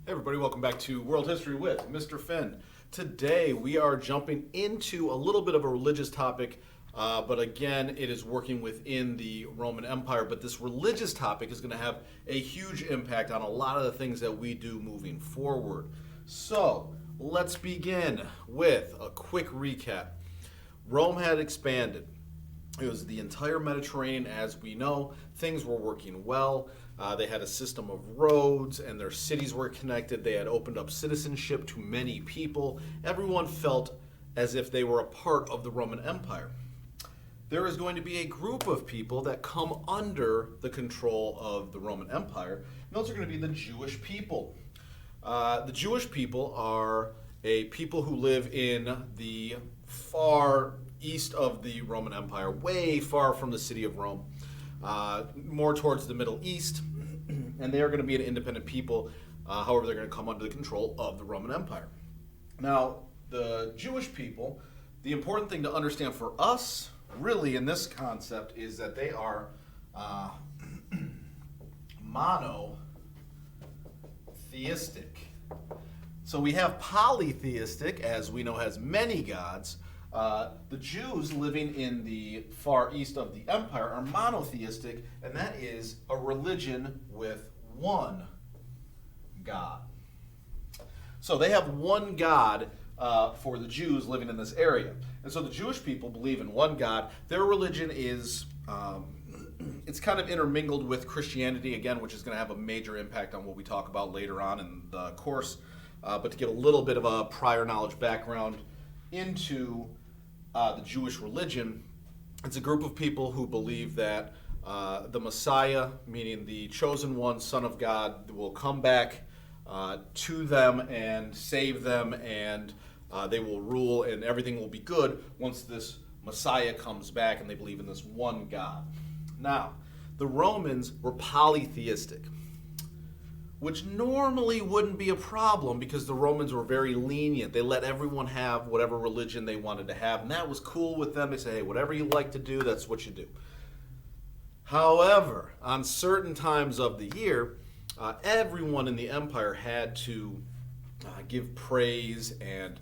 Hey everybody, welcome back to World History with Mr. Finn. Today we are jumping into a little bit of a religious topic, but again, it is working within the Roman Empire. But this religious topic is going to have a huge impact on a lot of the things that we do moving forward. So let's begin with a quick recap. Rome had expanded. It was the entire Mediterranean, as we know. Things were working well. They had a system of roads, and their cities were connected. They had opened up citizenship to many people. Everyone felt as if they were a part of the Roman Empire. There is going to be a group of people that come under the control of the Roman Empire, and those are going to be the Jewish people. The Jewish people are a people who live in the far east of the Roman Empire, way far from the city of Rome, more towards the Middle East, and they are going to be an independent people. However, they're going to come under the control of the Roman Empire. Now, the Jewish people, the important thing to understand for us, really, in this concept, is that they are monotheistic. So we have polytheistic, as we know, has many gods. The Jews living in the far east of the empire are monotheistic, and that is a religion with one God. So they have one God for the Jews living in this area. And so the Jewish people believe in one God. Their religion is, it's kind of intermingled with Christianity, again, which is going to have a major impact on what we talk about later on in the course. But to give a little bit of a prior knowledge background into the Jewish religion, it's a group of people who believe that the Messiah, meaning the chosen one, Son of God, will come back to them and save them, and they will rule and everything will be good once this Messiah comes back, and they believe in this one God. Now, the Romans were polytheistic, which normally wouldn't be a problem because the Romans were very lenient. They let everyone have whatever religion they wanted to have, and that was cool with them. They say, hey, whatever you like to do, that's what you do. However, on certain times of the year, everyone in the empire had to give praise and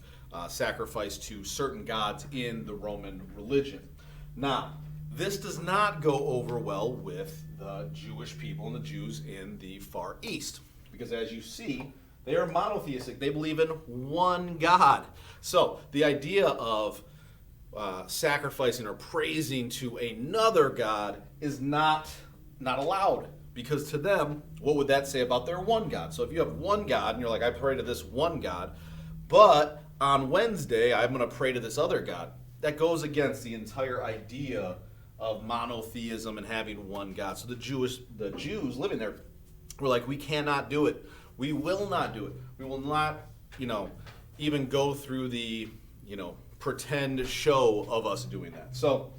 sacrifice to certain gods in the Roman religion. Now, this does not go over well with the Jewish people and the Jews in the Far East, because as you see, they are monotheistic. They believe in one God. So the idea of sacrificing or praising to another God is not allowed, because to them, what would that say about their one God? So if you have one God and you're like, I pray to this one God, but on Wednesday I'm going to pray to this other God, that goes against the entire idea of monotheism and having one God. So the Jews living there were like, we cannot do it. We will not do it. We will not, even go through the, pretend show of us doing that. So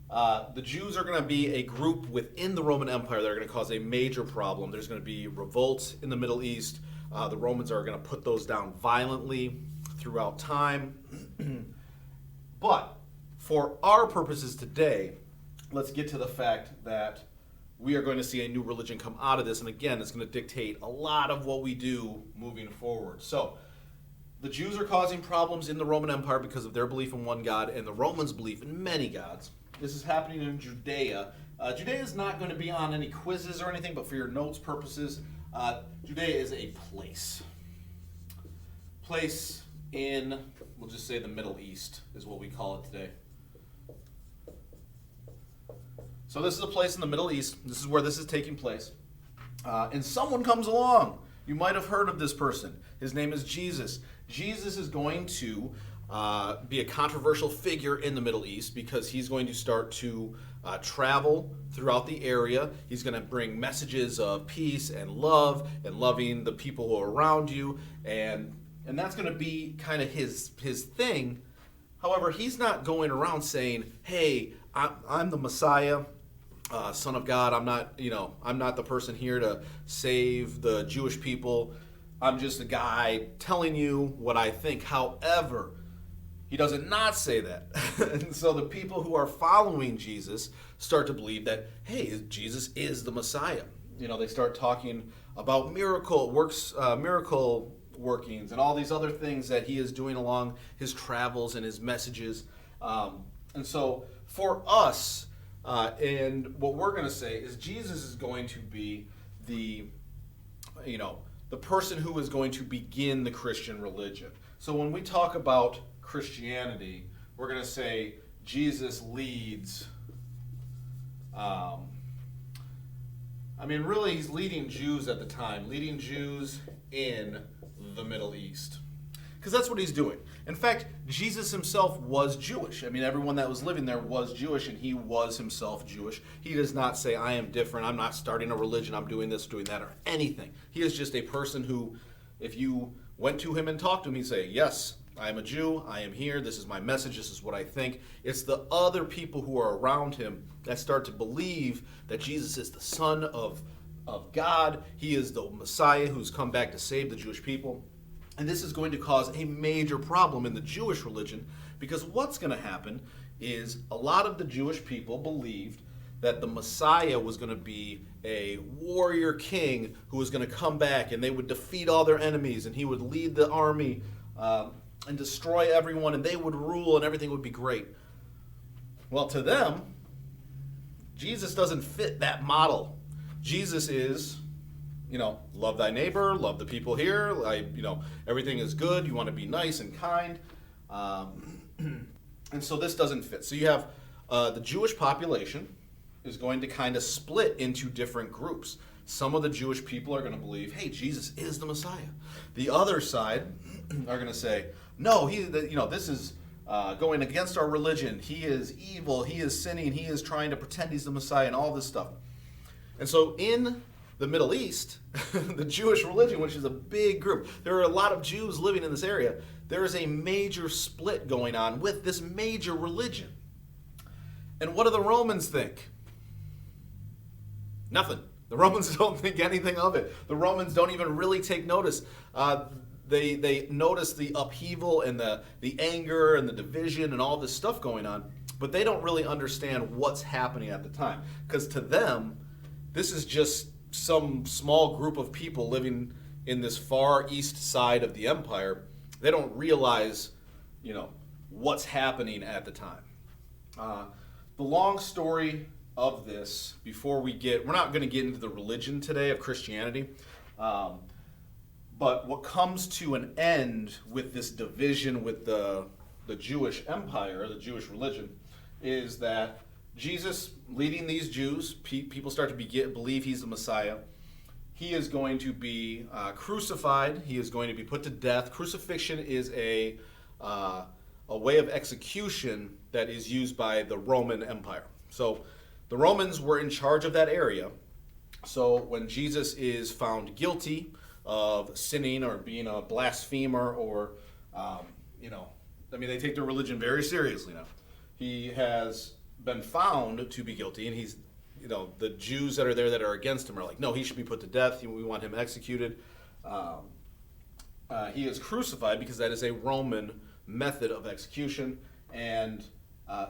the Jews are going to be a group within the Roman Empire that are going to cause a major problem. There's going to be revolts in the Middle East. The Romans are going to put those down violently throughout time. But for our purposes today, let's get to the fact that we are going to see a new religion come out of this. And again, it's going to dictate a lot of what we do moving forward. So the Jews are causing problems in the Roman Empire because of their belief in one God, and the Romans' belief in many gods. This is happening in Judea. Judea is not going to be on any quizzes or anything, but for your notes purposes, Judea is a place. Place in, we'll just say the Middle East is what we call it today. So this is a place in the Middle East. This is where this is taking place. And someone comes along. You might have heard of this person. His name is Jesus. Jesus is going to be a controversial figure in the Middle East because he's going to start to travel throughout the area. He's going to bring messages of peace and love and loving the people who are around you. And that's going to be kind of his thing. However, he's not going around saying, hey, I'm the Messiah, Son of God. I'm not the person here to save the Jewish people. I'm just a guy telling you what I think. However, he doesn't not say that. And so the people who are following Jesus start to believe that, hey, Jesus is the Messiah. They start talking about miracle workings, and all these other things that he is doing along his travels and his messages. And so for us, and what we're going to say is Jesus is going to be the person who is going to begin the Christian religion. So when we talk about Christianity, we're going to say Jesus leads. Really, he's leading Jews at the time, leading Jews in the Middle East. Because that's what he's doing. In fact, Jesus himself was Jewish. Everyone that was living there was Jewish, and he was himself Jewish. He does not say, I am different, I'm not starting a religion, I'm doing this, doing that, or anything. He is just a person who, if you went to him and talked to him, he'd say, yes, I am a Jew, I am here, this is my message, this is what I think. It's the other people who are around him that start to believe that Jesus is the Son of God. He is the Messiah who's come back to save the Jewish people. And this is going to cause a major problem in the Jewish religion, because what's going to happen is a lot of the Jewish people believed that the Messiah was going to be a warrior king who was going to come back, and they would defeat all their enemies, and he would lead the army and destroy everyone, and they would rule, and everything would be great. Well, to them, Jesus doesn't fit that model. Jesus is, love thy neighbor, love the people here, everything is good, you want to be nice and kind. And so this doesn't fit. So you have the Jewish population is going to kind of split into different groups. Some of the Jewish people are going to believe, hey, Jesus is the Messiah. The other side are going to say, no, this is going against our religion. He is evil. He is sinning. He is trying to pretend he's the Messiah and all this stuff. And so in the Middle East, the Jewish religion, which is a big group, there are a lot of Jews living in this area. There is a major split going on with this major religion. And what do the Romans think? Nothing. The Romans don't think anything of it. The Romans don't even really take notice. They notice the upheaval and the anger and the division and all this stuff going on, but they don't really understand what's happening at the time. Because to them, this is just some small group of people living in this far east side of the empire. They don't realize, what's happening at the time. The long story of this, we're not going to get into the religion today of Christianity, but what comes to an end with this division with the Jewish empire, the Jewish religion, is that Jesus leading these Jews, people start to believe he's the Messiah. He is going to be crucified. He is going to be put to death. Crucifixion is a way of execution that is used by the Roman Empire. So the Romans were in charge of that area. So when Jesus is found guilty of sinning or being a blasphemer or, they take their religion very seriously now. He has been found to be guilty, and he's, the Jews that are there that are against him are like, no, he should be put to death. We want him executed. He is crucified because that is a Roman method of execution, and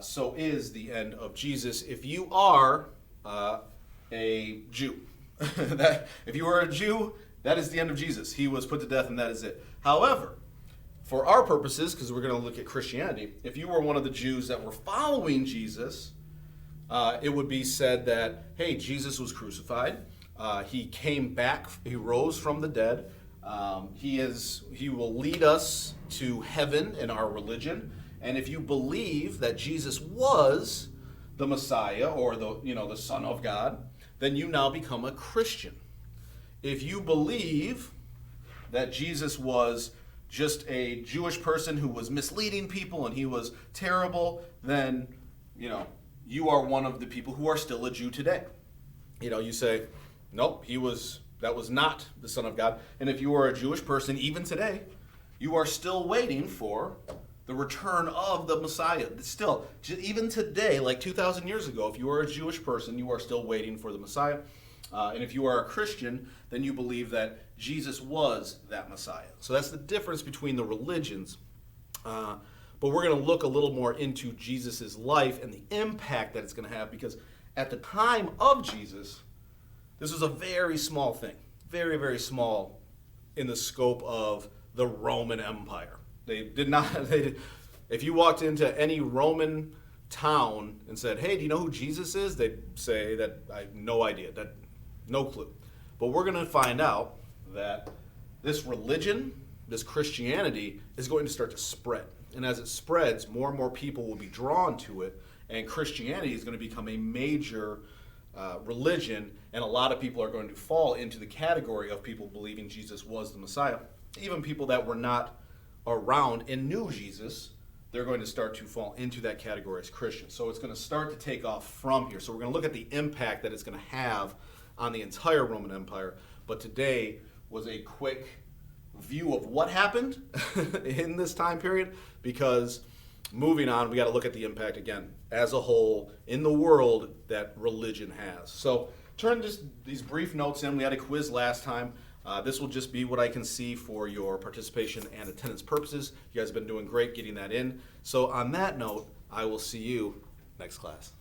so is the end of Jesus. If you are a Jew, if you are a Jew, that is the end of Jesus. He was put to death, and that is it. However, for our purposes, because we're going to look at Christianity, if you were one of the Jews that were following Jesus, it would be said that, hey, Jesus was crucified. He came back. He rose from the dead. He will lead us to heaven in our religion. And if you believe that Jesus was the Messiah or the Son of God, then you now become a Christian. If you believe that Jesus was just a Jewish person who was misleading people and he was terrible, then you are one of the people who are still a Jew today. You say, nope, that was not the Son of God. And if you are a Jewish person, even today, you are still waiting for the return of the Messiah. Still, even today, like 2,000 years ago, if you are a Jewish person, you are still waiting for the Messiah. And if you are a Christian, then you believe that Jesus was that Messiah. So that's the difference between the religions. But we're going to look a little more into Jesus' life and the impact that it's going to have, because at the time of Jesus, this was a very small thing. very, very small in the scope of the Roman Empire. They did not, if you walked into any Roman town and said, hey, do you know who Jesus is? They'd say that I have no idea, no clue. But we're going to find out that this religion, this Christianity, is going to start to spread. And as it spreads, more and more people will be drawn to it, and Christianity is going to become a major religion, and a lot of people are going to fall into the category of people believing Jesus was the Messiah. Even people that were not around and knew Jesus, they're going to start to fall into that category as Christians. So it's going to start to take off from here. So we're going to look at the impact that it's going to have on the entire Roman Empire. But today was a quick view of what happened in this time period, because moving on, we got to look at the impact again as a whole in the world that religion has. So turn these brief notes in. We had a quiz last time. This will just be what I can see for your participation and attendance purposes. You guys have been doing great getting that in. So on that note, I will see you next class.